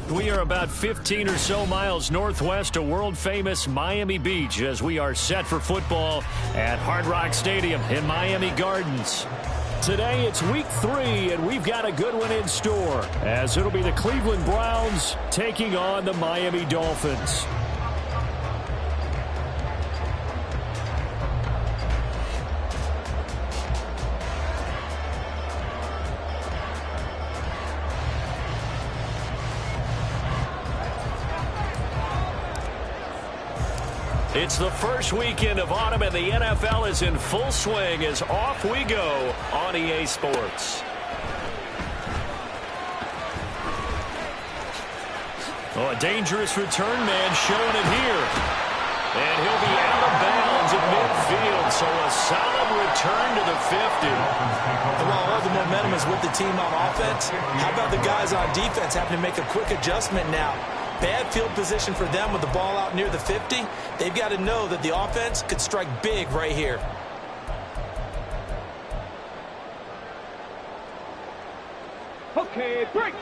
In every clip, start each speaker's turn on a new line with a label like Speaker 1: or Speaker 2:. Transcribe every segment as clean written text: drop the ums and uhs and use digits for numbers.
Speaker 1: We are about 15 or so miles northwest of world-famous Miami Beach as we are set for football at Hard Rock Stadium in Miami Gardens. Today it's week 3, and we've got a good one in store as it'll be the Cleveland Browns taking on the Miami Dolphins. It's the first weekend of autumn, and the NFL is in full swing as off we go on EA Sports. Oh, a dangerous return man showing it here. And he'll be out of bounds at midfield, so a solid return to the 50.
Speaker 2: And while all the momentum is with the team on offense, how about the guys on defense having to make a quick adjustment now? Bad field position for them with the ball out near the 50. They've got to know that the offense could strike big right here.
Speaker 3: Okay, break.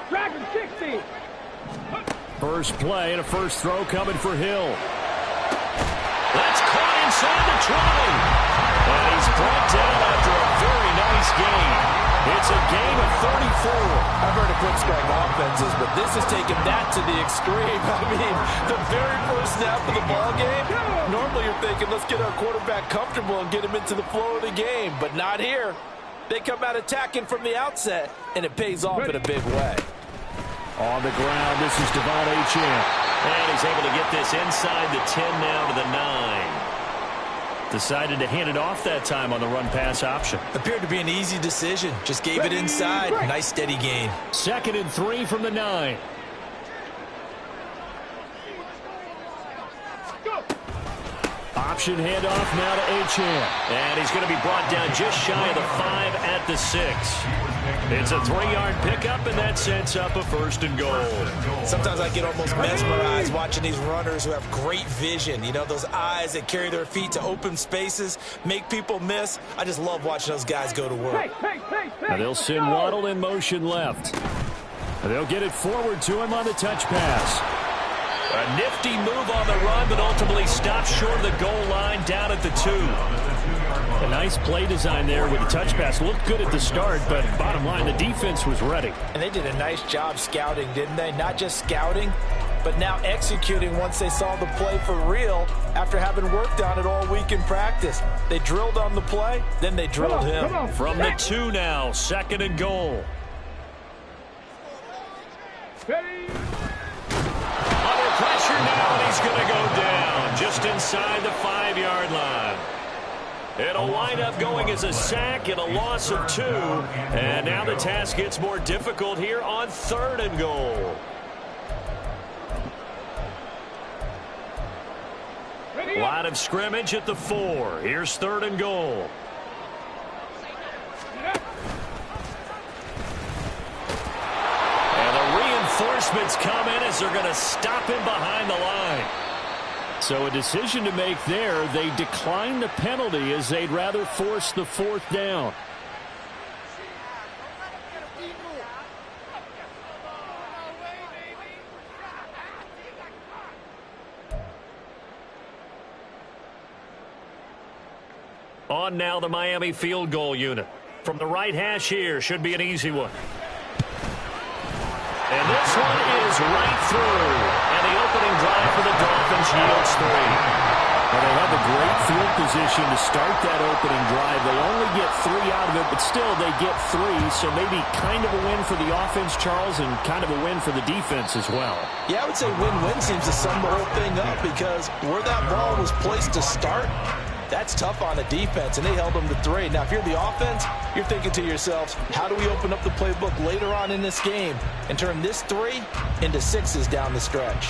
Speaker 3: Dragon 60.
Speaker 1: First play and a first throw coming for Hill. That's caught inside the 20. And he's brought down after a very nice game. It's a game of 34.
Speaker 2: I've heard of quick strike offenses, but this has taken that to the extreme. I mean, the very first snap of the ball game, normally you're thinking, let's get our quarterback comfortable and get him into the flow of the game, but not here. They come out attacking from the outset, and it pays off in a big way.
Speaker 1: On the ground, this is Devon Achane. And he's able to get this inside the 10 now to the 9. Decided to hand it off that time on the run-pass option.
Speaker 2: Appeared to be an easy decision. Just gave it inside. Nice steady gain.
Speaker 1: 2nd and 3 from the 9. Option handoff now to Achane. And he's going to be brought down just shy of the 5 at the 6. It's a 3-yard pickup, and that sets up a 1st and goal.
Speaker 2: Sometimes I get almost mesmerized watching these runners who have great vision. You know, those eyes that carry their feet to open spaces, make people miss. I just love watching those guys go to work.
Speaker 1: Now they'll send Waddle in motion left. And they'll get it forward to him on the touch pass. A nifty move on the run, but ultimately stopped short of the goal line down at the 2. A nice play design there with the touch pass. Looked good at the start, but bottom line, the defense was ready.
Speaker 2: And they did a nice job scouting, didn't they? Not just scouting, but now executing once they saw the play for real after having worked on it all week in practice. They drilled on the play, then they drilled him.
Speaker 1: From the 2 now, 2nd and goal. Under pressure now, and he's going to go down just inside the 5-yard line. It'll wind up going as a sack and a loss of 2. And now the task gets more difficult here on 3rd and goal. Line of scrimmage at the 4. Here's 3rd and goal. And the reinforcements come in as they're going to stop him behind the line. So a decision to make there. They decline the penalty as they'd rather force the 4th down. On now the Miami field goal unit. From the right hash here, should be an easy one. And this one is right through. And the opening drive for the Dolphins yields 3. Well, they have a great field position to start that opening drive. They only get 3 out of it, but still they get 3. So maybe kind of a win for the offense, Charles, and kind of a win for the defense as well.
Speaker 2: Yeah, I would say win-win seems to sum the whole thing up because where that ball was placed to start, that's tough on the defense, and they held them to 3. Now, if you're the offense, you're thinking to yourselves, how do we open up the playbook later on in this game and turn this 3 into 6s down the stretch?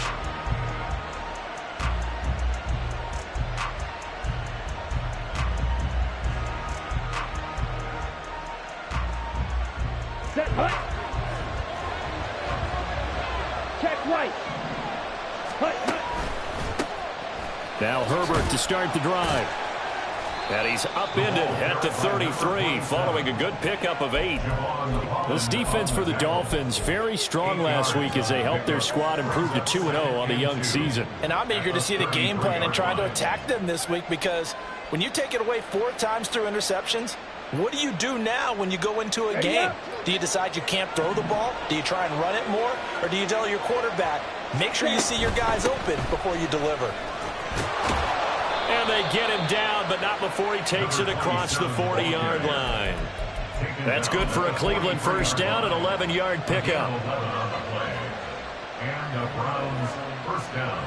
Speaker 3: Check right.
Speaker 1: Now Herbert to start the drive. And he's upended at the 33 following a good pickup of 8. This defense for the Dolphins very strong last week as they helped their squad improve to 2-0 on the young season.
Speaker 2: And I'm eager to see the game plan and try to attack them this week, because when you take it away 4 times through interceptions, what do you do now when you go into a game? Do you decide you can't throw the ball? Do you try and run it more? Or do you tell your quarterback, make sure you see your guys open before you deliver?
Speaker 1: And they get him down, but not before he takes it across the 40-yard line. That's good for a Cleveland first down, an 11-yard pickup.
Speaker 4: And the Browns first down.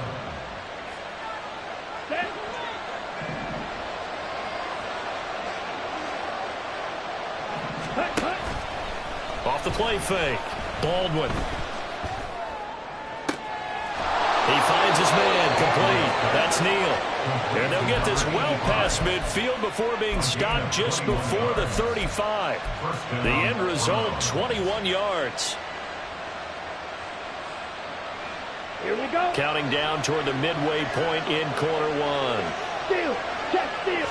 Speaker 1: Off the play fake, Baldwin. He finds his man, complete. That's Neal. And they'll get this well past midfield before being stopped just before the 35. The end result, 21 yards.
Speaker 3: Here we go.
Speaker 1: Counting down toward the midway point in quarter 1.
Speaker 3: Steal. Check steal.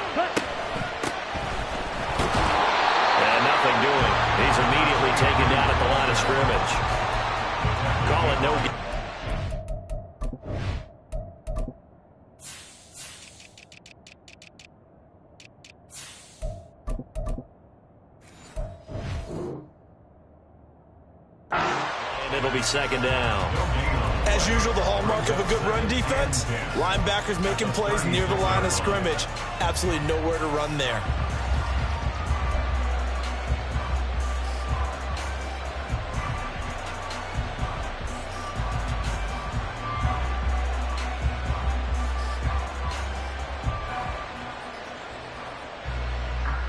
Speaker 1: And nothing doing. He's immediately taken down at the line of scrimmage. Call it no game. It'll be second down.
Speaker 2: As usual, the hallmark of a good run defense, linebackers making plays near the line of scrimmage. Absolutely nowhere to run there.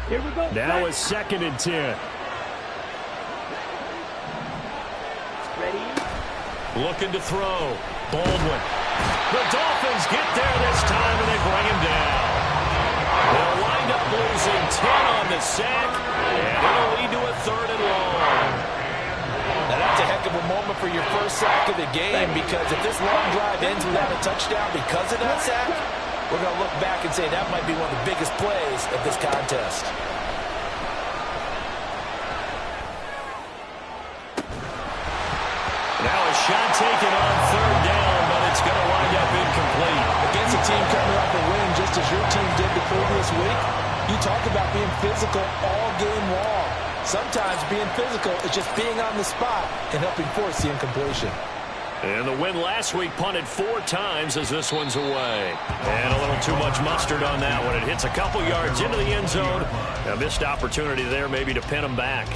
Speaker 3: Here we go.
Speaker 1: Now it's 2nd and 10.
Speaker 3: Ready?
Speaker 1: Looking to throw. Baldwin. The Dolphins get there this time, and they bring him down. They'll wind up losing 10 on the sack, and it'll lead to a 3rd and long.
Speaker 2: Now that's a heck of a moment for your first sack of the game, because if this long drive ends without a touchdown because of that sack, we're going to look back and say that might be one of the biggest plays of this contest.
Speaker 1: Now a shot taken on 3rd down, but it's going to wind up incomplete.
Speaker 2: Against a team coming off a win just as your team did the previous week, you talk about being physical all game long. Sometimes being physical is just being on the spot and helping force the incompletion.
Speaker 1: And the win last week punted 4 times as this one's away. And a little too much mustard on that one. It hits a couple yards into the end zone. A missed opportunity there maybe to pin them back.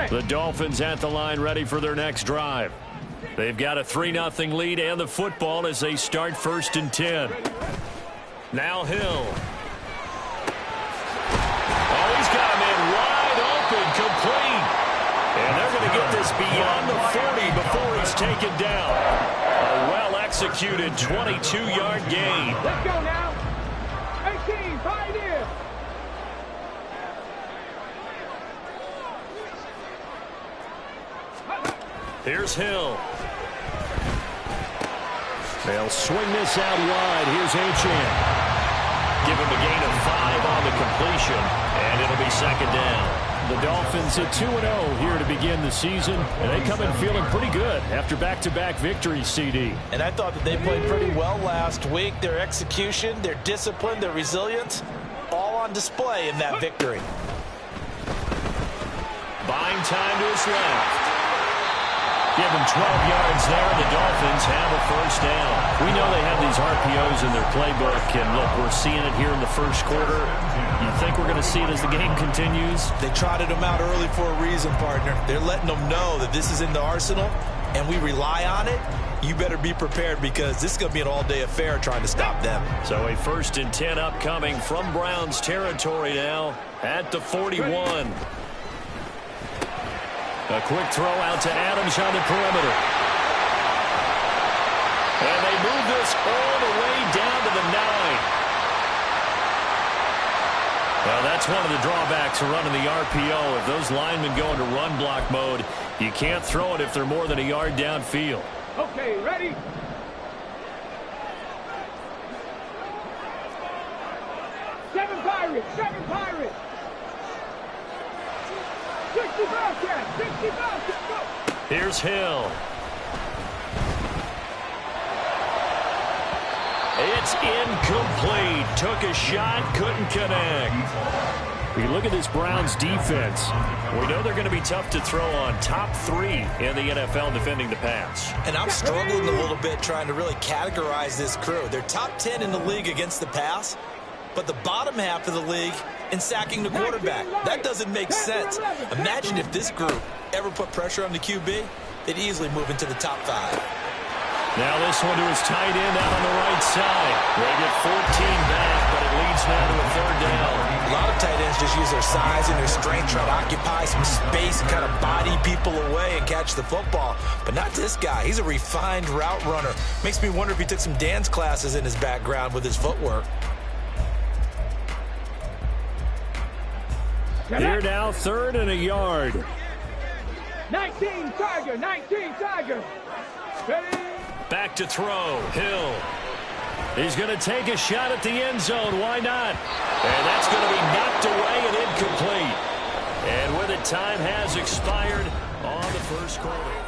Speaker 1: The Dolphins at the line ready for their next drive. They've got a 3-0 lead and the football as they start 1st and 10. Now Hill. Oh, he's got a man wide open, complete. And they're going to get this beyond the 40 before he's taken down. A well-executed 22-yard gain.
Speaker 3: Let's go now. 18, Pioneer.
Speaker 1: Here's Hill. They'll swing this out wide. Here's Achane. Give him a gain of 5 on the completion, and it'll be 2nd down. The Dolphins at 2-0 here to begin the season, and they come in feeling pretty good after back-to-back victories, CD.
Speaker 2: And I thought that they played pretty well last week. Their execution, their discipline, their resilience, all on display in that victory.
Speaker 1: Buying time to his left. Give them 12 yards there, and the Dolphins have a first down. We know they have these RPOs in their playbook, and look, we're seeing it here in the first quarter. You think we're going to see it as the game continues?
Speaker 2: They trotted them out early for a reason, partner. They're letting them know that this is in the arsenal, and we rely on it. You better be prepared, because this is going to be an all-day affair trying to stop them.
Speaker 1: So a 1st and 10 upcoming from Browns territory now at the 41. A quick throw out to Adams on the perimeter. this all the way down to the 9. Well, that's one of the drawbacks of running the RPO. If those linemen go into run block mode, you can't throw it if they're more than a yard downfield.
Speaker 3: Okay, ready? Seven Pirates! 60 Bobcats! 60 Bobcats! Go!
Speaker 1: Here's Hill. It's incomplete. Took a shot, couldn't connect. We look at this Browns defense. We know they're going to be tough to throw on. Top 3 in the NFL defending the pass.
Speaker 2: And I'm struggling a little bit trying to really categorize this crew. They're top 10 in the league against the pass, but the bottom half of the league in sacking the quarterback. That doesn't make sense. Imagine if this group ever put pressure on the QB, they'd easily move into the top 5.
Speaker 1: Now this one to his tight end out on the right side. They get 14 back, but it leads now to a 3rd down.
Speaker 2: A lot of tight ends just use their size and their strength, try to occupy some space and kind of body people away and catch the football. But not this guy. He's a refined route runner. Makes me wonder if he took some dance classes in his background with his footwork.
Speaker 1: Here now, 3rd and a yard.
Speaker 3: 19 Tiger! Ready?
Speaker 1: Back to throw. Hill. He's going to take a shot at the end zone. Why not? And that's going to be knocked away and incomplete. And with it, time has expired on the first quarter.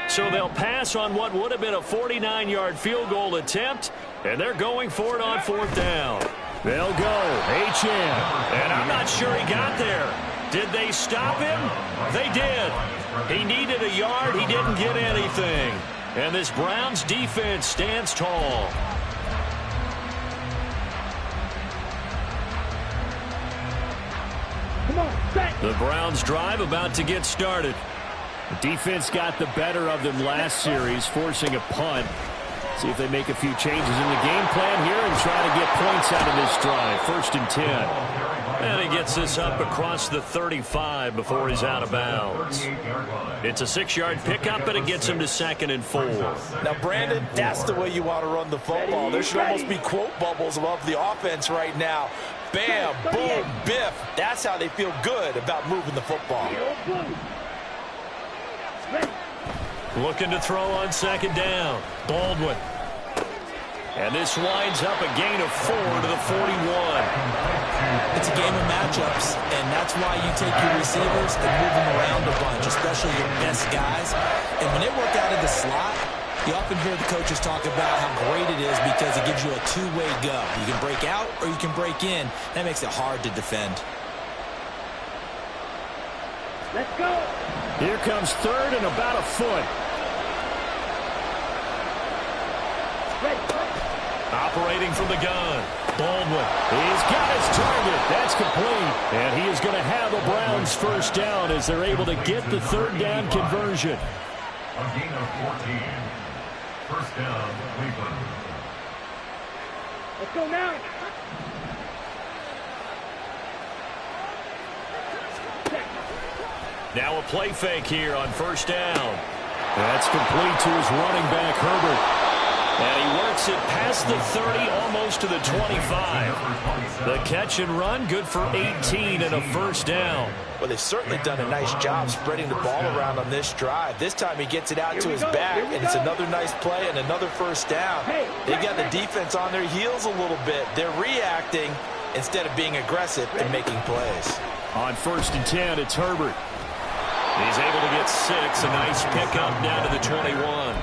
Speaker 1: So they'll pass on what would have been a 49-yard field goal attempt, and they're going for it on 4th down. They'll go. HM. And I'm not sure he got there. Did they stop him? They did. He needed a yard. He didn't get anything. And this Browns defense stands tall.
Speaker 3: Come on, set!
Speaker 1: The Browns drive about to get started. The defense got the better of them last series, forcing a punt. See if they make a few changes in the game plan here and try to get points out of this drive. 1st and 10. And he gets this up across the 35 before he's out of bounds. It's a 6-yard pickup, but it gets him to 2nd and 4.
Speaker 2: Now, Brandon, that's the way you want to run the football. There should almost be quote bubbles above the offense right now. Bam, boom, biff. That's how they feel good about moving the football.
Speaker 1: Looking to throw on 2nd down. Baldwin. And this winds up a gain of 4 to the 41.
Speaker 2: It's a game of matchups, and that's why you take your receivers and move them around a bunch, especially your best guys. And when they work out of the slot, you often hear the coaches talk about how great it is because it gives you a two-way go. You can break out or you can break in. That makes it hard to defend.
Speaker 3: Let's go!
Speaker 1: Here comes 3rd and about a foot. Operating from the gun. Baldwin. He's got his target. That's complete. And he is going to have a Browns 1st down as they're able to get the 3rd down conversion.
Speaker 4: A gain of 14. 1st down, Cleveland.
Speaker 3: Let's go now!
Speaker 1: Now a play fake here on 1st down. That's complete to his running back, Herbert. And he works it past the 30, almost to the 25. The catch and run, good for 18 and a 1st down.
Speaker 2: Well, they've certainly done a nice job spreading the ball around on this drive. This time he gets it out to his back, and it's another nice play and another 1st down. They got the defense on their heels a little bit. They're reacting instead of being aggressive and making plays.
Speaker 1: On 1st and 10, it's Herbert. He's able to get 6, a nice pickup down to the 21.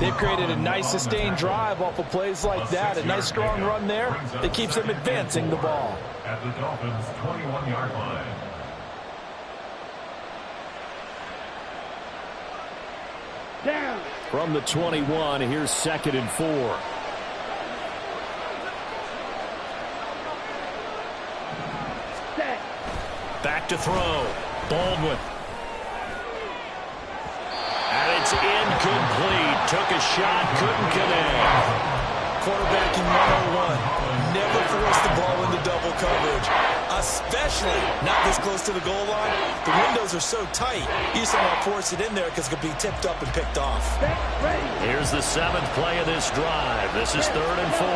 Speaker 2: They've created a nice sustained drive off of plays like that. A nice strong run there that keeps them advancing the ball.
Speaker 4: At the Dolphins' 21-yard line.
Speaker 3: Down!
Speaker 1: From the 21, here's 2nd and 4.
Speaker 3: Set!
Speaker 1: Back to throw. Baldwin. And it's incomplete. Took a shot, couldn't connect.
Speaker 2: Quarterbacking 101. Never force the ball into double coverage, especially not this close to the goal line. The windows are so tight, you somehow force it in there because it could be tipped up and picked off.
Speaker 1: Here's the 7th play of this drive. This is 3rd and 4.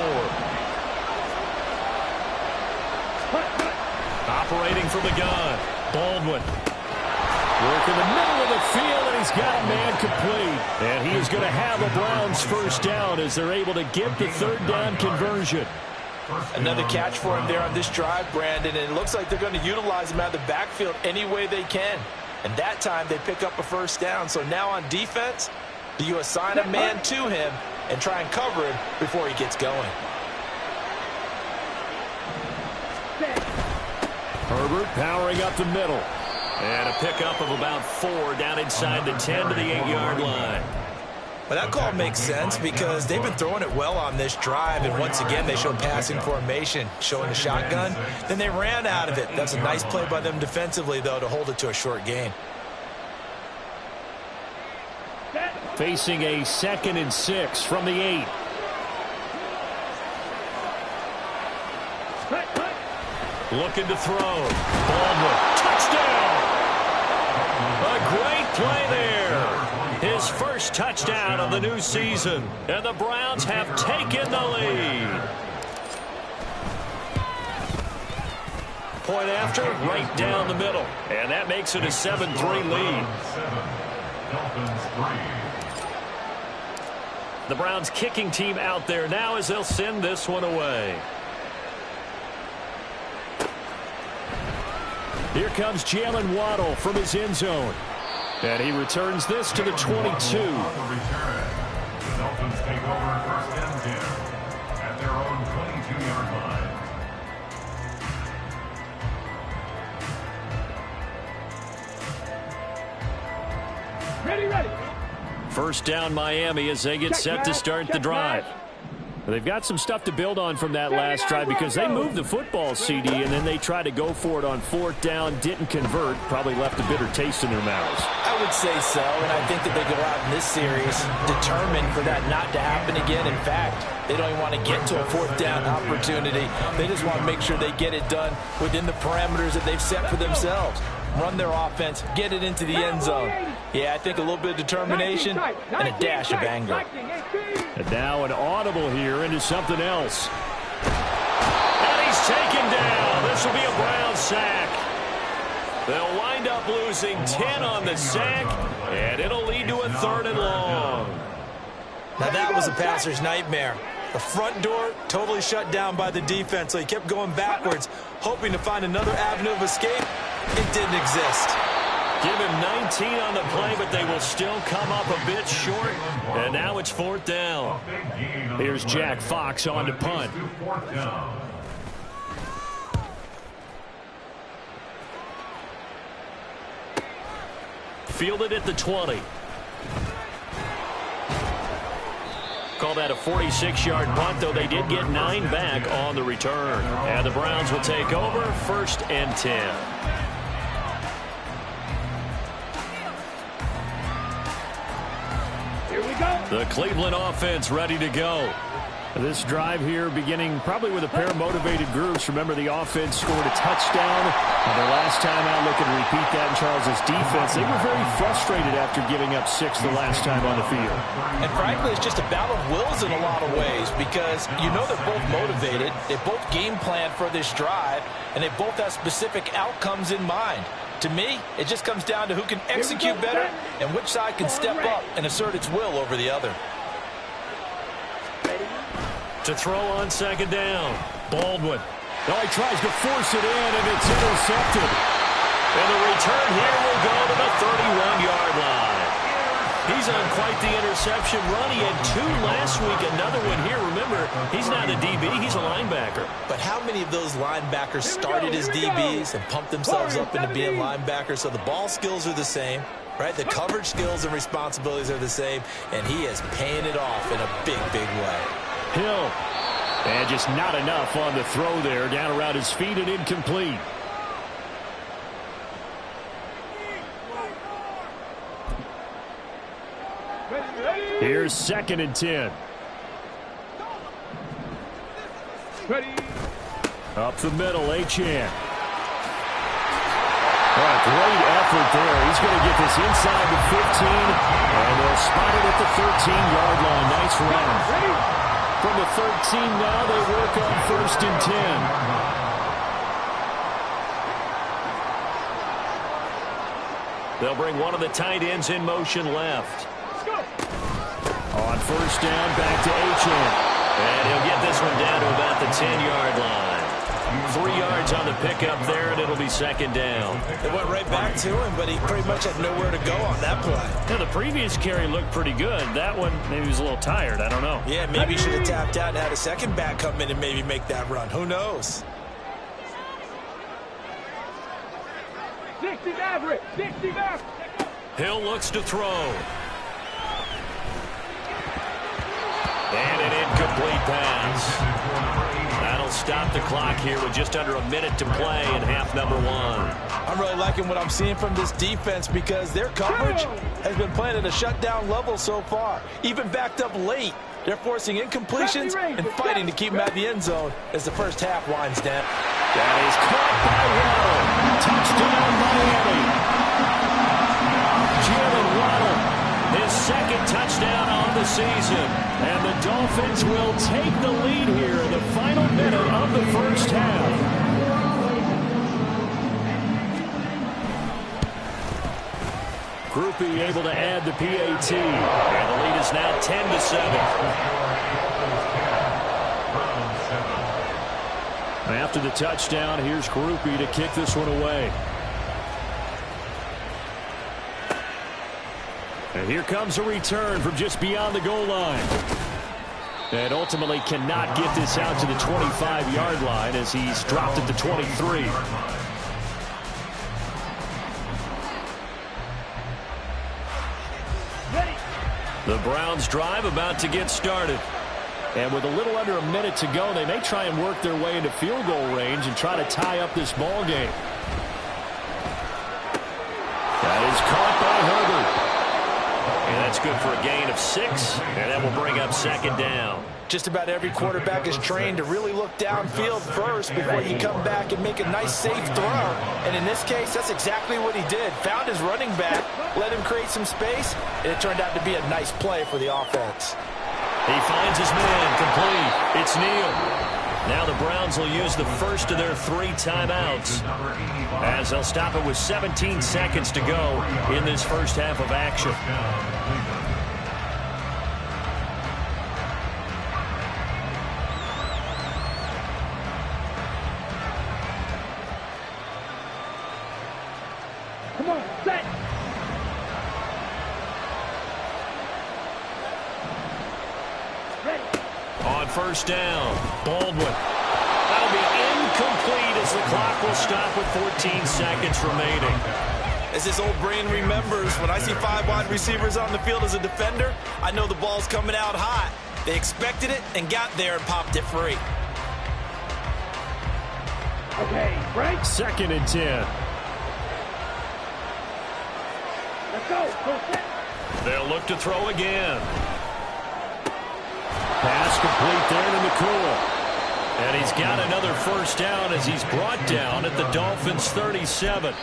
Speaker 1: Operating from the gun, Baldwin. Work in the middle of the field, and he's got a man complete. And he is going to have a Browns first down as they're able to get the 3rd down conversion.
Speaker 2: Another catch for him there on this drive, Brandon, and it looks like they're going to utilize him out of the backfield any way they can. And that time they pick up a first down. So now on defense, do you assign a man to him and try and cover him before he gets going?
Speaker 1: Herbert powering up the middle. And a pickup of about 4 down inside the 10 to the 8-yard line.
Speaker 2: Well, that call makes sense because they've been throwing it well on this drive, and once again they showed passing formation, showing the shotgun. Then they ran out of it. That's a nice play by them defensively, though, to hold it to a short gain.
Speaker 1: Facing a 2nd and 6 from the 8. Looking to throw. Baldwin. Touchdown! A great play there. His first touchdown of the new season. And the Browns have taken the lead. Point after, right down the middle. And that makes it a 7-3 lead. The Browns kicking team out there now as they'll send this one away. Here comes Jalen Waddle from his end zone. And he returns this to the 22.
Speaker 4: The Dolphins take over 1st and 10 at their own 22-yard line.
Speaker 3: Ready.
Speaker 1: First down Miami as they get set to start the drive. They've got some stuff to build on from that last drive because they moved the football, CD, and then they tried to go for it on 4th down, didn't convert, probably left a bitter taste in their mouths.
Speaker 2: I would say so, and I think that they go out in this series determined for that not to happen again. In fact, they don't even want to get to a 4th down opportunity. They just want to make sure they get it done within the parameters that they've set for themselves. Run their offense, get it into the end zone. Yeah, I think a little bit of determination and a dash of anger.
Speaker 1: And now an audible here into something else. And he's taken down. This will be a Brown sack. They'll wind up losing 10 on the sack, and it'll lead to a 3rd and long.
Speaker 2: Now that was a passer's nightmare. The front door totally shut down by the defense, so he kept going backwards, hoping to find another avenue of escape. It didn't exist.
Speaker 1: Give him 19 on the play, but they will still come up a bit short. And now it's 4th down. Here's Jack Fox on to punt. Fielded at the 20. Call that a 46-yard punt, though they did get 9 back on the return. And the Browns will take over 1st and 10. The Cleveland offense ready to go. This drive here beginning probably with a pair of motivated groups. Remember, the offense scored a touchdown. And their last time out, looking to repeat that in Charles' defense. They were very frustrated after giving up 6 the last time on the field.
Speaker 2: And frankly, it's just a battle of wills in a lot of ways because you know they're both motivated. They both game plan for this drive, and they both have specific outcomes in mind. To me, it just comes down to who can execute better and which side can step up and assert its will over the other.
Speaker 1: To throw on 2nd down, Baldwin. Oh, he tries to force it in, and it's intercepted. And the return here will go to the 31-yard line. He's on quite the interception run. He had 2 last week, another one here. Remember, he's not a DB, he's a linebacker.
Speaker 2: But how many of those linebackers started as DBs and pumped themselves up into being linebackers? So the ball skills are the same, right? The coverage skills and responsibilities are the same, and he is paying it off in a big, big way.
Speaker 1: Hill. And just not enough on the throw there. Down around his feet and incomplete.
Speaker 3: Ready.
Speaker 1: Here's 2nd and 10.
Speaker 3: Ready.
Speaker 1: Up the middle, Achane. Great effort there. He's going to get this inside the 15, and they'll spot it at the 13-yard line. Nice run. From the 13 now, they work on 1st and 10. They'll bring one of the tight ends in motion left. On 1st down, back to Achane. And he'll get this one down to about the 10-yard line. 3 yards on the pickup there, and it'll be 2nd down.
Speaker 2: It went right back to him, but he pretty much had nowhere to go on that play.
Speaker 1: Yeah, the previous carry looked pretty good. That one, maybe he was a little tired. I don't know.
Speaker 2: Yeah, maybe he should have tapped out and had a second back come in and maybe make that run. Who knows?
Speaker 3: 60 Maverick. 60 Maverick.
Speaker 1: Hill looks to throw. And an incomplete pass. That'll stop the clock here with just under a minute to play in half number 1.
Speaker 2: I'm really liking what I'm seeing from this defense because their coverage has been playing at a shutdown level so far. Even backed up late. They're forcing incompletions and fighting to keep them out of the end zone as the first half winds down.
Speaker 1: That is caught by Waddle. Touchdown Miami. Jalen Waddle, his 2nd touchdown on the season. And the Dolphins will take the lead here in the final minute of the first half. Groupie able to add the PAT. And the lead is now 10-7. After the touchdown, here's Groupie to kick this one away. And here comes a return from just beyond the goal line. And ultimately cannot get this out to the 25-yard line as he's dropped at the 23. The Browns drive about to get started. And with a little under a minute to go, they may try and work their way into field goal range and try to tie up this ball game. That is caught by Herbert. And that's good for a gain of 6, and that will bring up 2nd down.
Speaker 2: Just about every quarterback is trained to really look downfield first before you come back and make a nice, safe throw. And in this case, that's exactly what he did. Found his running back, let him create some space, and it turned out to be a nice play for the offense.
Speaker 1: He finds his man, complete. It's Neal. Now the Browns will use the first of their 3 timeouts as they'll stop it with 17 seconds to go in this first half of action.
Speaker 3: Come on, set. Ready.
Speaker 1: On 1st down, Baldwin. That'll be incomplete as the clock will stop with 14 seconds remaining.
Speaker 2: As this old brain remembers, when I see 5 wide receivers on the field as a defender, I know the ball's coming out hot. They expected it and got there and popped it free.
Speaker 3: Okay, break.
Speaker 1: 2nd and 10.
Speaker 3: Let's go. Go set.
Speaker 1: They'll look to throw again. Pass complete there to McCool. And he's got another 1st down as he's brought down at the Dolphins' 37.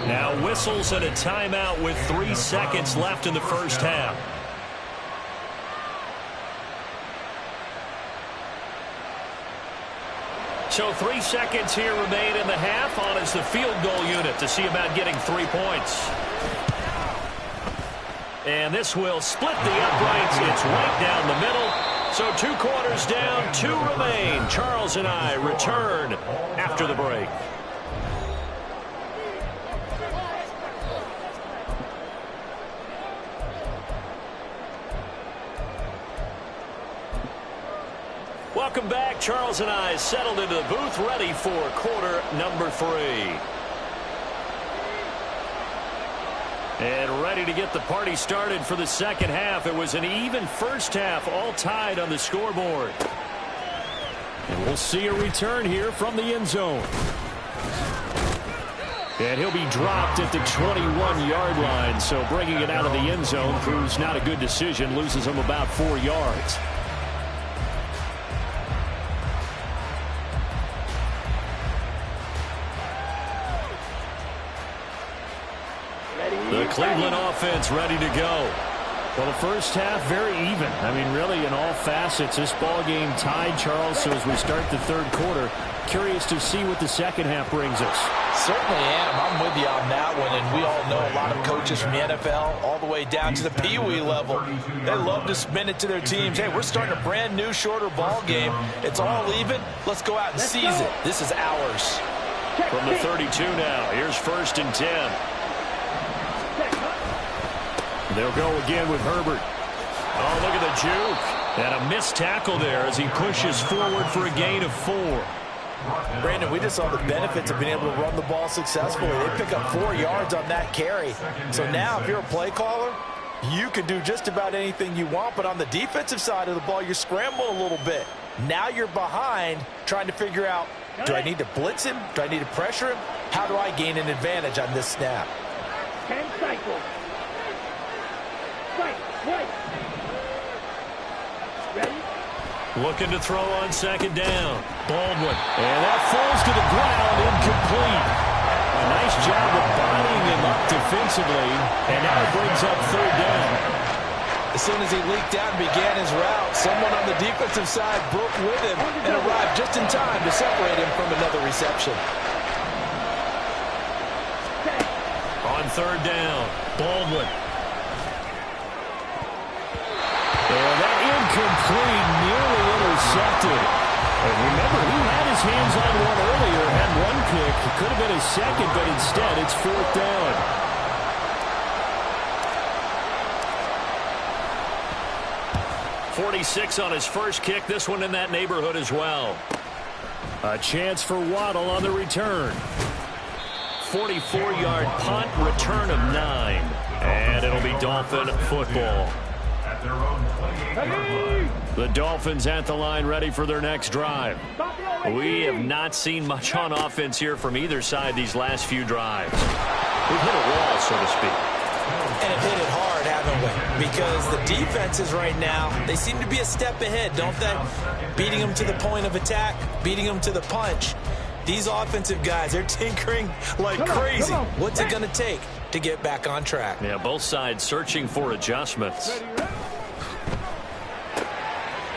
Speaker 1: Now whistles and a timeout with 3 seconds left in the first half. So 3 seconds here remain in the half. On is the field goal unit to see about getting 3 points. And this will split the uprights. It's right down the middle. So 2 quarters down, 2 remain. Charles and I return after the break. Welcome back. Charles and I settled into the booth, ready for quarter number 3. And ready to get the party started for the second half. It was an even first half, all tied on the scoreboard. And we'll see a return here from the end zone. And he'll be dropped at the 21-yard line, so bringing it out of the end zone proves not a good decision, loses him about 4 yards. The Cleveland offense ready to go. Well, the first half, very even. I mean, really, in all facets, this ball game tied, Charles. So as we start the third quarter, curious to see what the second half brings us.
Speaker 2: Certainly am. I'm with you on that one. And we all know a lot of coaches from the NFL all the way down to the Pee-wee level. They love to spin it to their teams. Hey, we're starting a brand new, shorter ball game. It's all even. Let's go out and seize it. This is ours.
Speaker 1: From the 32 now, here's 1st and 10. They'll go again with Herbert. Oh, look at the juke. And a missed tackle there as he pushes forward for a gain of 4.
Speaker 2: Brandon, we just saw the benefits of being able to run the ball successfully. They pick up 4 yards on that carry. So now if you're a play caller, you can do just about anything you want. But on the defensive side of the ball, you're scrambling a little bit. Now you're behind trying to figure out, do I need to blitz him? Do I need to pressure him? How do I gain an advantage on this snap?
Speaker 3: 10 cycles. Right. Ready?
Speaker 1: Looking to throw on 2nd down. Baldwin. And that falls to the ground, incomplete. A nice job of bodying him up defensively. And now it brings up 3rd down.
Speaker 2: As soon as he leaked out and began his route, someone on the defensive side broke with him and arrived just in time to separate him from another reception.
Speaker 1: On 3rd down, Baldwin. And that incomplete, nearly intercepted. And remember, he had his hands on one earlier, had one pick. It could have been his second, but instead it's 4th down. .46 on his first kick. This one in that neighborhood as well. A chance for Waddle on the return. 44-yard punt, return of 9. And it'll be Dolphin football. The Dolphins at the line, ready for their next drive. We have not seen much on offense here from either side these last few drives. We've hit a wall, so to speak.
Speaker 2: And have hit it hard, haven't we? Because the defenses right now, they seem to be a step ahead, don't they? Beating them to the point of attack, beating them to the punch. These offensive guys, they're tinkering like crazy. What's it going to take to get back on track?
Speaker 1: Yeah, both sides searching for adjustments.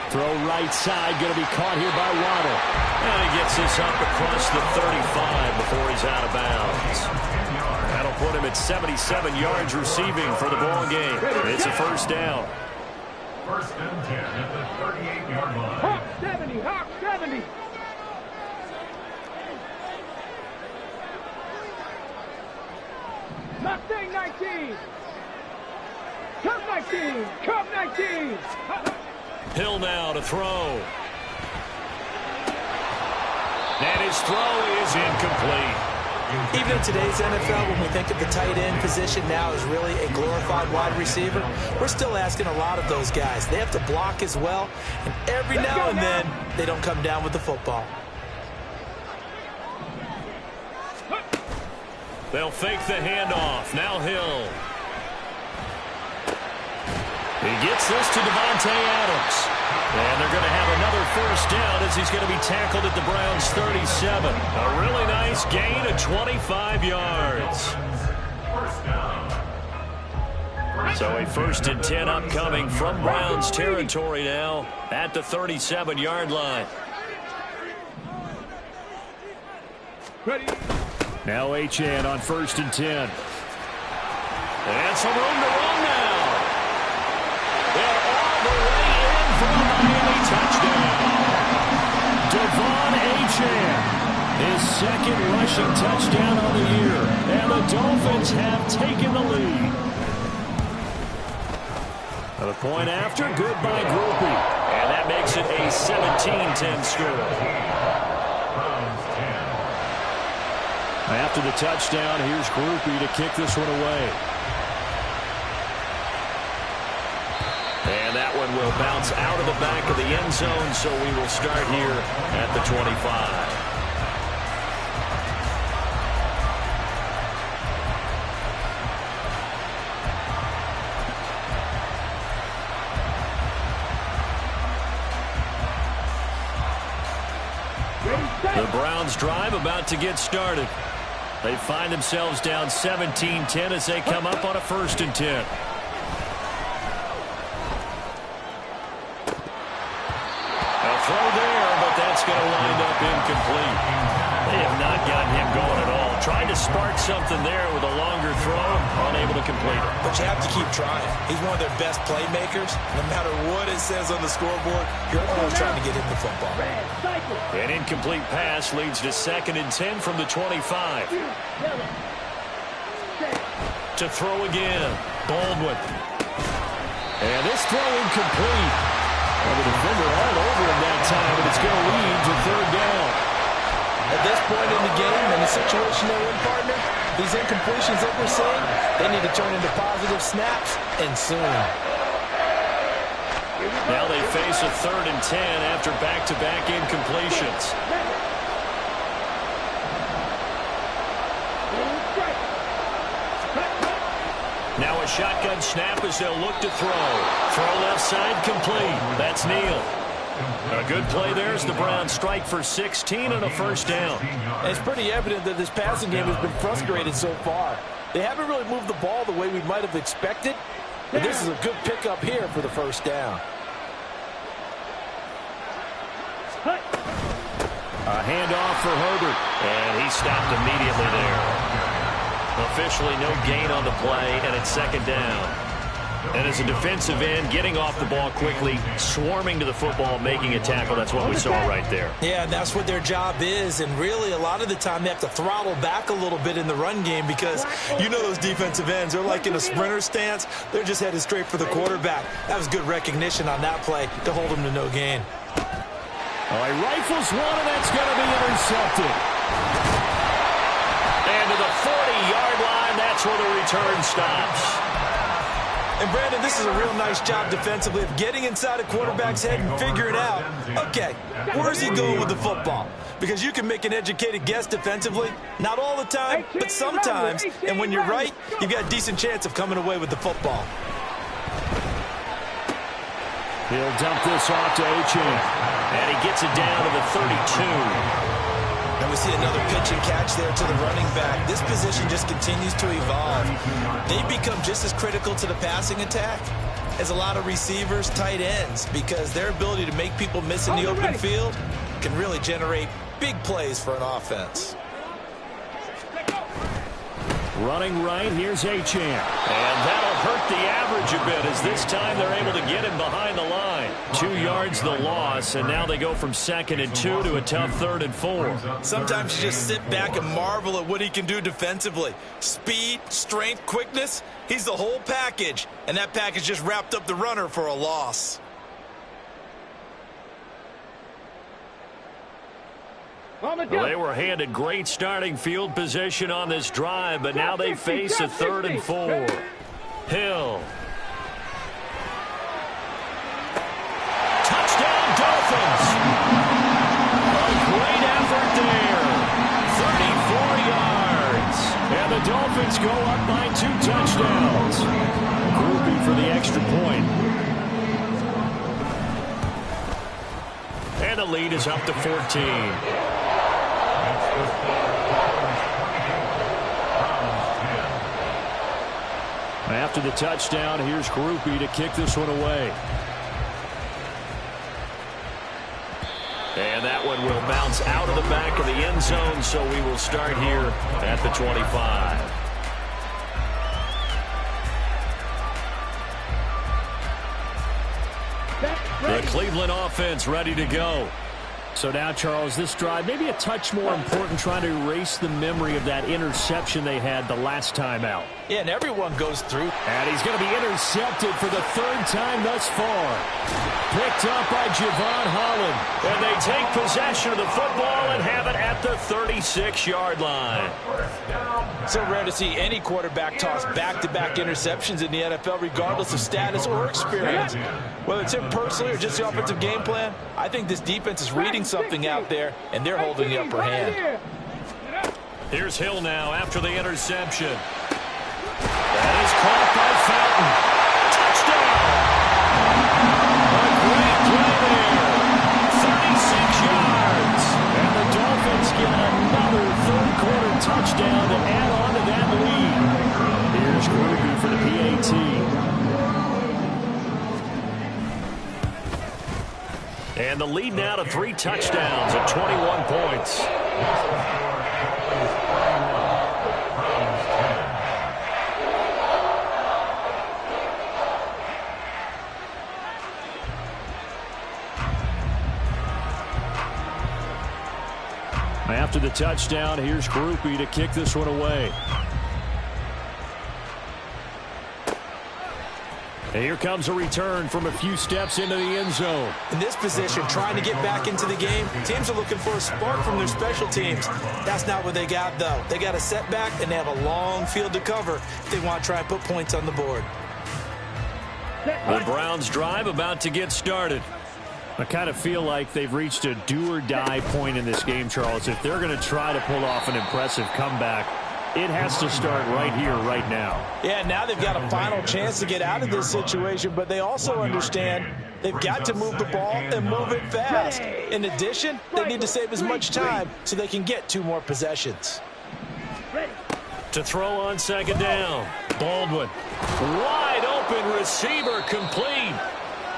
Speaker 1: Throw right side, going to be caught here by Waddle. And he gets this up across the 35 before he's out of bounds. That'll put him at 77 yards receiving for the ball game. It's a 1st down.
Speaker 4: 1st and 10 at the 38-yard line.
Speaker 3: Hawk 70, Hawk 70. Mustang 19. Cub 19. Cub 19.
Speaker 1: Hill now to throw. And his throw is incomplete.
Speaker 2: Even in today's NFL, when we think of the tight end position now as really a glorified wide receiver, we're still asking a lot of those guys. They have to block as well, and every now and then, they don't come down with the football.
Speaker 1: They'll fake the handoff. Now Hill. He gets this to Devontae Adams. And they're going to have another 1st down as he's going to be tackled at the Browns' 37. A really nice gain of 25 yards. So a 1st and 10 upcoming from Browns territory now at the 37-yard line.
Speaker 3: Ready.
Speaker 1: Now Achane on 1st and 10. And some room to run now. And all the way in for a Miami touchdown. Devon Achane, his 2nd rushing touchdown on the year. And the Dolphins have taken the lead. The point after, good by Grupe. And that makes it a 17-10 score. After the touchdown, here's Grupe to kick this one away. And that one will bounce out of the back of the end zone, so we will start here at the 25. The Browns drive about to get started. They find themselves down 17-10 as they come up on a 1st and 10. A throw there, but that's going to wind up incomplete. They have not gotten him going at all. Tried to spark something there with a longer throw, unable to complete it.
Speaker 2: But you have to keep trying. He's one of their best playmakers. No matter what it says on the scoreboard, you're always trying to get him the football.
Speaker 1: An incomplete pass leads to 2nd and 10 from the 25. To throw again, Baldwin. And this throw incomplete. Well, the defender all over him that time, and it's going to lead to 3rd down.
Speaker 2: At this point in the game, in the situation they're in, partner, these incompletions that we're seeing, they need to turn into positive snaps, and soon.
Speaker 1: Now they face a 3rd and 10 after back-to-back incompletions. Now a shotgun snap as they'll look to throw. Throw left side complete. That's Neal. A good play there as the Browns strike for 16 and a 1st down.
Speaker 2: And it's pretty evident that this passing game has been frustrated so far. They haven't really moved the ball the way we might have expected. But this is a good pickup here for the 1st down.
Speaker 1: A handoff for Herbert. And he stopped immediately there. Officially no gain on the play, and it's 2nd down. And as a defensive end, getting off the ball quickly, swarming to the football, making a tackle, that's what we saw right there.
Speaker 2: Yeah, and that's what their job is. And really, a lot of the time, they have to throttle back a little bit in the run game because you know those defensive ends, they're like in a sprinter stance. They're just headed straight for the quarterback. That was good recognition on that play to hold them to no gain.
Speaker 1: All right, rifles one, and that's going to be intercepted. And to the 40-yard line, that's where the return stops.
Speaker 2: And, Brandon, this is a real nice job defensively of getting inside a quarterback's head and figuring out, okay, where's he going with the football? Because you can make an educated guess defensively. Not all the time, but sometimes. And when you're right, you've got a decent chance of coming away with the football.
Speaker 1: He'll dump this off to Achane. And he gets it down to the 32.
Speaker 2: And we see another pitch and catch there to the running back. This position just continues to evolve. They become just as critical to the passing attack as a lot of receivers, tight ends, because their ability to make people miss in the open field can really generate big plays for an offense.
Speaker 1: Running right, here's Achane. And that'll hurt the average a bit as this time they're able to get him behind the line. 2 yards the loss, and now they go from 2nd and 2 to a tough 3rd and 4.
Speaker 2: Sometimes you just sit back and marvel at what he can do defensively. Speed, strength, quickness, he's the whole package. And that package just wrapped up the runner for a loss.
Speaker 1: Well, they were handed great starting field position on this drive, but now they face a 3rd and 4. Hill. Touchdown, Dolphins. A great effort there. 34 yards. And the Dolphins go up by 2 touchdowns. Groupie for the extra point. And the lead is up to 14. After the touchdown, here's Groupie to kick this one away. And that one will bounce out of the back of the end zone, so we will start here at the 25. The Cleveland offense ready to go. So now, Charles, this drive maybe a touch more important, trying to erase the memory of that interception they had the last time out.
Speaker 2: Yeah, and everyone goes through.
Speaker 1: And he's going to be intercepted for the 3rd time thus far. Picked up by Javon Holland. And they take possession of the football and have it at the 36-yard line.
Speaker 2: So rare to see any quarterback toss back-to-back interceptions in the NFL, regardless of status or experience. Whether it's him personally or just the offensive game plan, I think this defense is reading something out there, and they're holding the upper hand.
Speaker 1: Here's Hill now after the interception. That is caught by Fountain. Touchdown! A great play there. 36 yards. And the Dolphins And the lead now to 3 touchdowns at 21 points. After the touchdown, here's Grupe to kick this one away. And here comes a return from a few steps into the end zone.
Speaker 2: In this position, trying to get back into the game, teams are looking for a spark from their special teams. That's not what they got, though. They got a setback, and they have a long field to cover if they want to try and put points on the board.
Speaker 1: The Browns' drive about to get started. I kind of feel like they've reached a do-or-die point in this game, Charles. If they're going to try to pull off an impressive comeback, it has to start right here, right now.
Speaker 2: Yeah, now they've got a final chance to get out of this situation, but they also understand they've got to move the ball and move it fast. In addition, they need to save as much time so they can get 2 more possessions.
Speaker 1: To throw on second down, Baldwin. Wide open receiver, complete.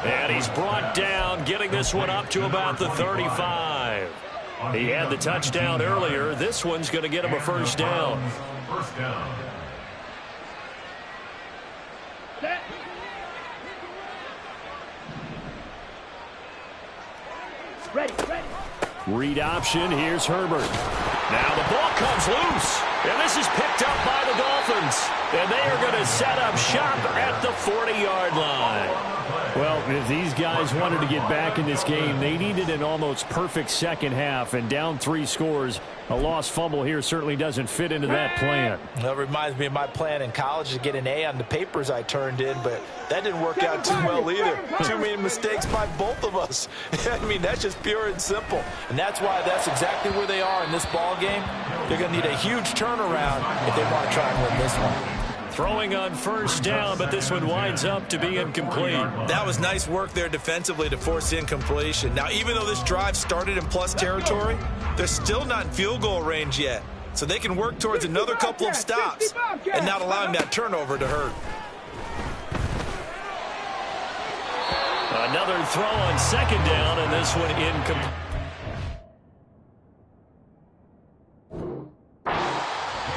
Speaker 1: And he's brought down, getting this one up to about the 35. He had the touchdown earlier. This one's going to get him a first down.
Speaker 4: First down.
Speaker 3: Ready.
Speaker 1: Read option. Here's Herbert. Now the ball comes loose. And this is picked up by the Dolphins. And they are going to set up shop at the 40-yard line. Well, if these guys wanted to get back in this game, they needed an almost perfect second half, and down 3 scores. A lost fumble here certainly doesn't fit into that plan.
Speaker 2: That reminds me of my plan in college to get an A on the papers I turned in, but that didn't work out too well either. Too many mistakes by both of us. I mean, that's just pure and simple. And that's why that's exactly where they are in this ball game. They're going to need a huge turnaround if they want to try and win this one.
Speaker 1: Throwing on first down, but this one winds up to be incomplete.
Speaker 2: That was nice work there defensively to force incompletion. Now, even though this drive started in plus territory, they're still not in field goal range yet. So they can work towards another couple of stops and not allowing that turnover to hurt.
Speaker 1: Another throw on second down, and this one incomplete.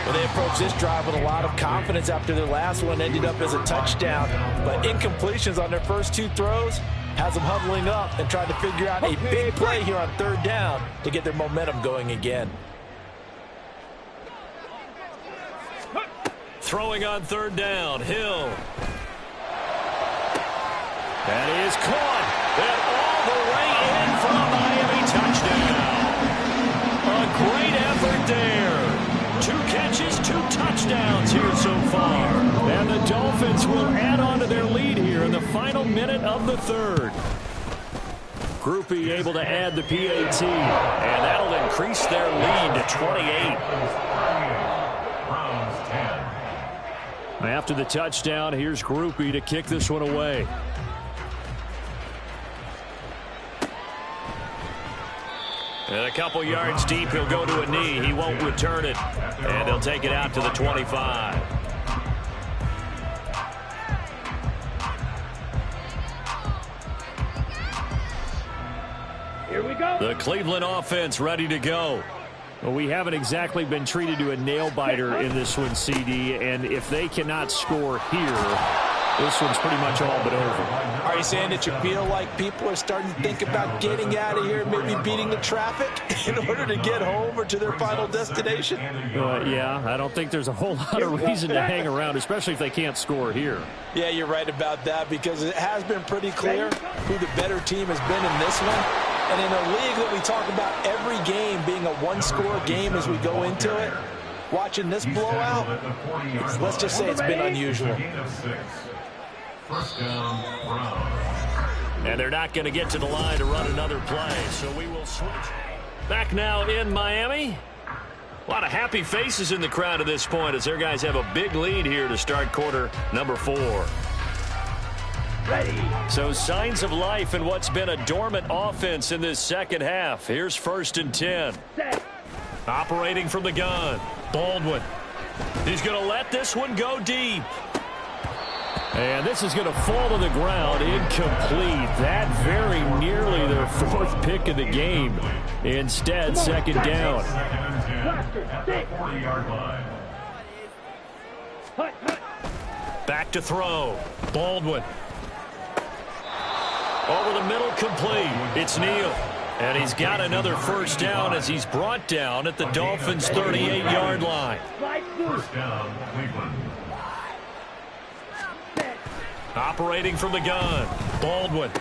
Speaker 2: Well, they approached this drive with a lot of confidence after their last one ended up as a touchdown. But incompletions on their first 2 throws has them huddling up and trying to figure out a big play here on third down to get their momentum going again.
Speaker 1: Throwing on third down, Hill. That is caught. And all the way in for a Miami touchdown. A great effort there. 2 catches, 2 touchdowns here so far. And the Dolphins will add on to their lead here in the final minute of the third. Grupe able to add the PAT, and that'll increase their lead to 28. After the touchdown, here's Grupe to kick this one away. And a couple yards deep, he'll go to a knee. He won't return it. And they'll take it out to the 25.
Speaker 3: Here we go.
Speaker 1: The Cleveland offense ready to go. Well, we haven't exactly been treated to a nail-biter in this one, CD. And if they cannot score here, this one's pretty much all but over.
Speaker 2: Are you saying that you feel like people are starting to think about getting out of here, maybe beating the traffic in order to get home or to their final destination?
Speaker 1: Yeah, I don't think there's a whole lot of reason to hang around, especially if they can't score here.
Speaker 2: Yeah, you're right about that, because it has been pretty clear who the better team has been in this one. And in a league that we talk about every game being a one-score game as we go into it, watching this blowout, let's just say it's been unusual.
Speaker 4: First down, Browns.
Speaker 1: And they're not going to get to the line to run another play, so we will switch. Back now in Miami. A lot of happy faces in the crowd at this point as their guys have a big lead here to start quarter number 4.
Speaker 3: Ready.
Speaker 1: So signs of life in what's been a dormant offense in this second half. Here's 1st and 10.
Speaker 3: Set.
Speaker 1: Operating from the gun. Baldwin. He's going to let this one go deep. And this is going to fall to the ground, incomplete. That very nearly their fourth pick of the game. Instead, second down. Back to throw. Baldwin. Over the middle, complete. It's Neal. And he's got another first down as he's brought down at the Dolphins' 38-yard line.
Speaker 4: First down, Cleveland.
Speaker 1: Operating from the gun, Baldwin.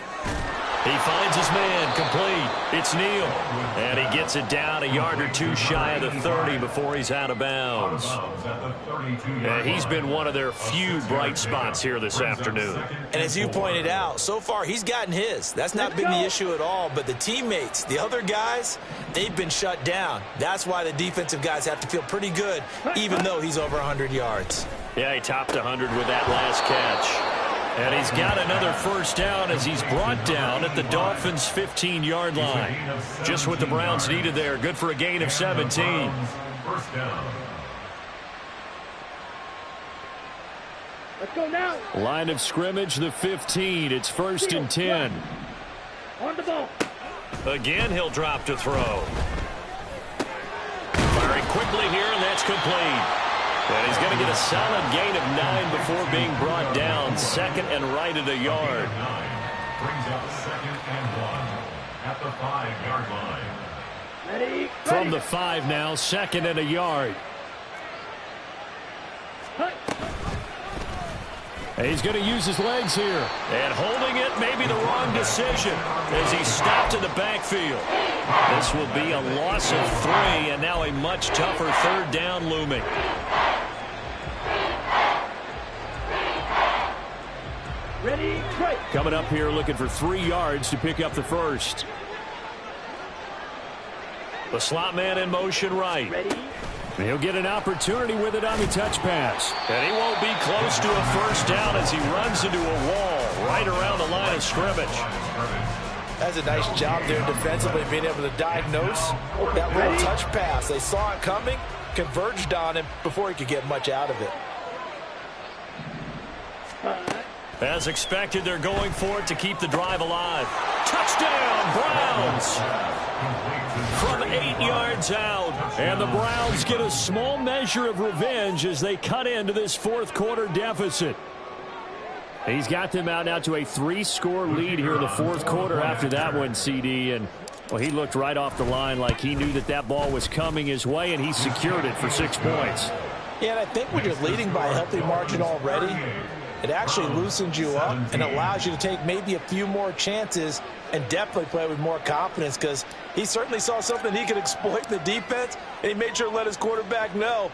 Speaker 1: He finds his man, complete. It's Neal. And he gets it down a yard or two shy of the 30 before he's out of bounds. And he's been one of their few bright spots here this afternoon.
Speaker 2: And as you pointed out, so far he's gotten his. That's not been the issue at all. But the teammates, the other guys, they've been shut down. That's why the defensive guys have to feel pretty good, even though he's over 100 yards.
Speaker 1: Yeah, he topped 100 with that last catch. And he's got another first down as he's brought down at the Dolphins' 15-yard line. Just what the Browns needed there. Good for a gain of 17.
Speaker 4: First down.
Speaker 3: Let's go now.
Speaker 1: Line of scrimmage, the 15. It's first and 10.
Speaker 3: On the ball.
Speaker 1: Again, he'll drop to throw. Firing quickly here, and that's complete. And he's going to get a solid gain of 9 before being brought down. Second and right at a yard.
Speaker 4: Brings up second and 1 at the 5-yard line.
Speaker 3: Ready.
Speaker 1: From the 5 now, second and a yard. And he's going to use his legs here. And holding it may be the wrong decision as he stopped in the backfield. This will be a loss of 3 and now a much tougher third down looming.
Speaker 3: Ready. Right.
Speaker 1: Coming up here looking for 3 yards to pick up the first. The slot man in motion right.
Speaker 3: Ready.
Speaker 1: He'll get an opportunity with it on the touch pass. And he won't be close to a first down as he runs into a wall right around the line of scrimmage.
Speaker 2: That's a nice job there defensively, being able to diagnose that little touch pass. They saw it coming, converged on him before he could get much out of it.
Speaker 1: As expected, they're going for it to keep the drive alive. Touchdown, Browns! From 8 yards out. And the Browns get a small measure of revenge as they cut into this fourth quarter deficit. He's got them out now to a 3-score lead here in the fourth quarter after that one, CD. And, well, he looked right off the line like he knew that that ball was coming his way, and he secured it for 6 points.
Speaker 2: Yeah, and I think when you're leading by a healthy margin already, it actually loosens you up and allows you to take maybe a few more chances and definitely play with more confidence, because he certainly saw something he could exploit in the defense, and he made sure to let his quarterback know,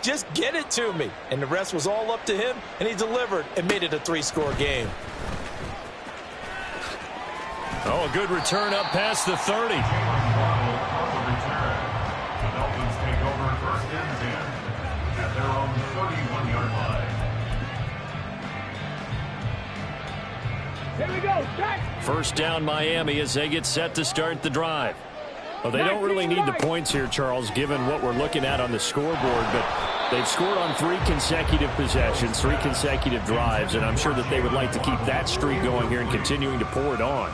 Speaker 2: just get it to me. And the rest was all up to him, and he delivered and made it a 3-score game.
Speaker 1: Oh, a good return up past the 30.
Speaker 4: The Dolphins take over first and 10 at their own 31-yard line.
Speaker 3: Here we go. Back.
Speaker 1: First down, Miami, as they get set to start the drive. Well, they don't really need the points here, Charles, given what we're looking at on the scoreboard, but they've scored on 3 consecutive possessions, 3 consecutive drives, and I'm sure that they would like to keep that streak going here and continuing to pour it on.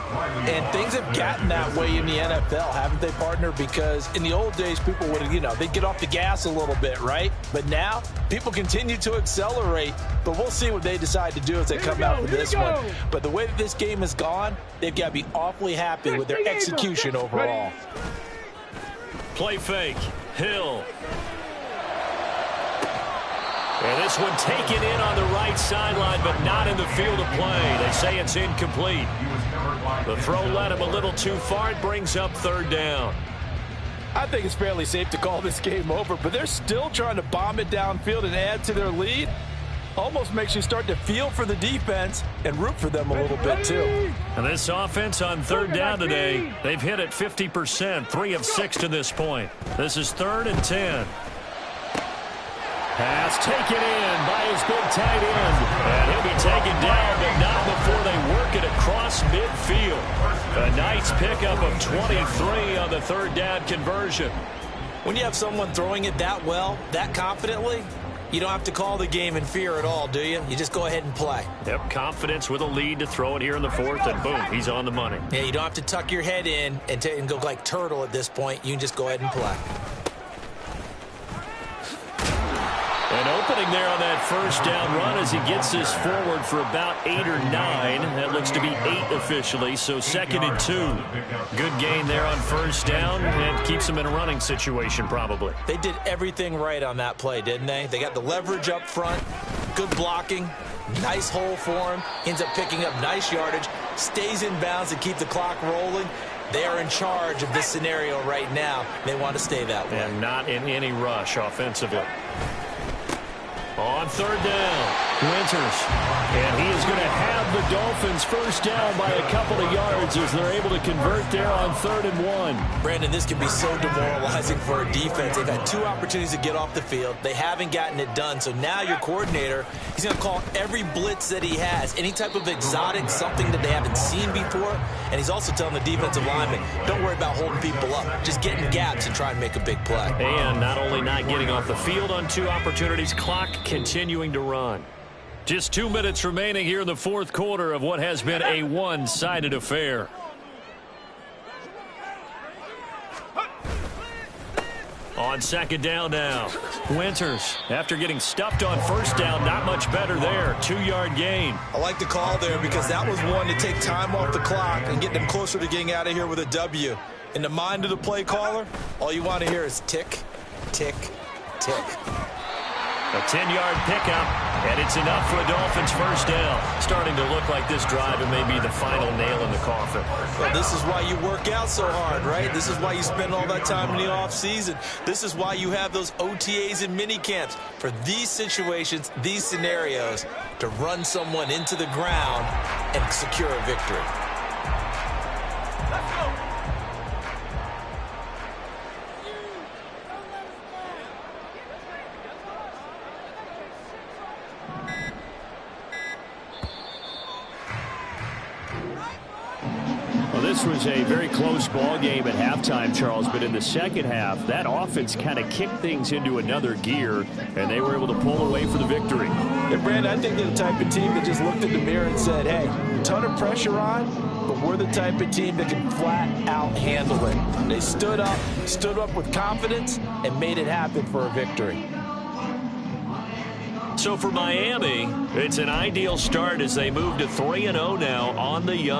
Speaker 2: And things have gotten that way in the NFL, haven't they, partner? Because in the old days, people would, they'd get off the gas a little bit, right? But now, people continue to accelerate, but we'll see what they decide to do as they come out with this one. But the way that this game has gone, they've got to be awfully happy with their execution overall.
Speaker 1: Play fake. Hill. And this one taken in on the right sideline, but not in the field of play. They say it's incomplete. The throw led him a little too far. It brings up third down.
Speaker 2: I think it's fairly safe to call this game over, but they're still trying to bomb it downfield and add to their lead. Almost makes you start to feel for the defense and root for them a little bit, too.
Speaker 1: And this offense on third down today, they've hit it 50%, 3 of 6 to this point. This is 3rd and 10. Pass taken in by his big tight end. And he'll be taken down, but not before they work it across midfield. A nice pickup of 23 on the third down conversion.
Speaker 2: When you have someone throwing it that well, that confidently, You don't have to call the game in fear at all, do you? You just go ahead and play.
Speaker 1: Yep, confidence with a lead to throw it here in the fourth, and boom, he's on the money.
Speaker 2: Yeah, you don't have to tuck your head in and go like turtle at this point. You can just go ahead and play.
Speaker 1: An opening there on that first down run as he gets this forward for about 8 or 9. That looks to be 8 officially, so 2nd and 2. Good gain there on first down and keeps him in a running situation probably.
Speaker 2: They did everything right on that play, didn't they? They got the leverage up front, good blocking, nice hole for him, ends up picking up nice yardage, stays in bounds to keep the clock rolling. They are in charge of this scenario right now. They want to stay that way.
Speaker 1: And not in any rush offensively. On 3rd down, Winters. And he is going to have the Dolphins first down by a couple of yards as they're able to convert there on 3rd and 1.
Speaker 2: Brandon, this can be so demoralizing for a defense. They've had 2 opportunities to get off the field. They haven't gotten it done. So now your coordinator, he's going to call every blitz that he has, any type of exotic, something that they haven't seen before. And he's also telling the defensive lineman, don't worry about holding people up. Just get in gaps and try and make a big play.
Speaker 1: And not only not getting off the field on 2 opportunities, clock continuing to run. Just 2 minutes remaining here in the fourth quarter of what has been a one-sided affair. On 2nd down now, Winters, after getting stuffed on first down, not much better there. 2-yard gain.
Speaker 2: I like the call there because that was one to take time off the clock and get them closer to getting out of here with a W. In the mind of the play caller, all you want to hear is tick, tick, tick.
Speaker 1: A 10-yard pickup, and it's enough for a Dolphins first down. Starting to look like this drive, it may be the final nail in the coffin.
Speaker 2: Well, this is why you work out so hard, right? This is why you spend all that time in the offseason. This is why you have those OTAs and mini camps for these situations, these scenarios, to run someone into the ground and secure a victory.
Speaker 1: This was a very close ball game at halftime, Charles, but in the second half, that offense kind of kicked things into another gear, and they were able to pull away for the victory.
Speaker 2: Yeah, Brandon, I think they're the type of team that just looked in the mirror and said, hey, a ton of pressure on, but we're the type of team that can flat out handle it. They stood up with confidence, and made it happen for a victory.
Speaker 1: So for Miami, it's an ideal start as they move to 3-0 now on the young.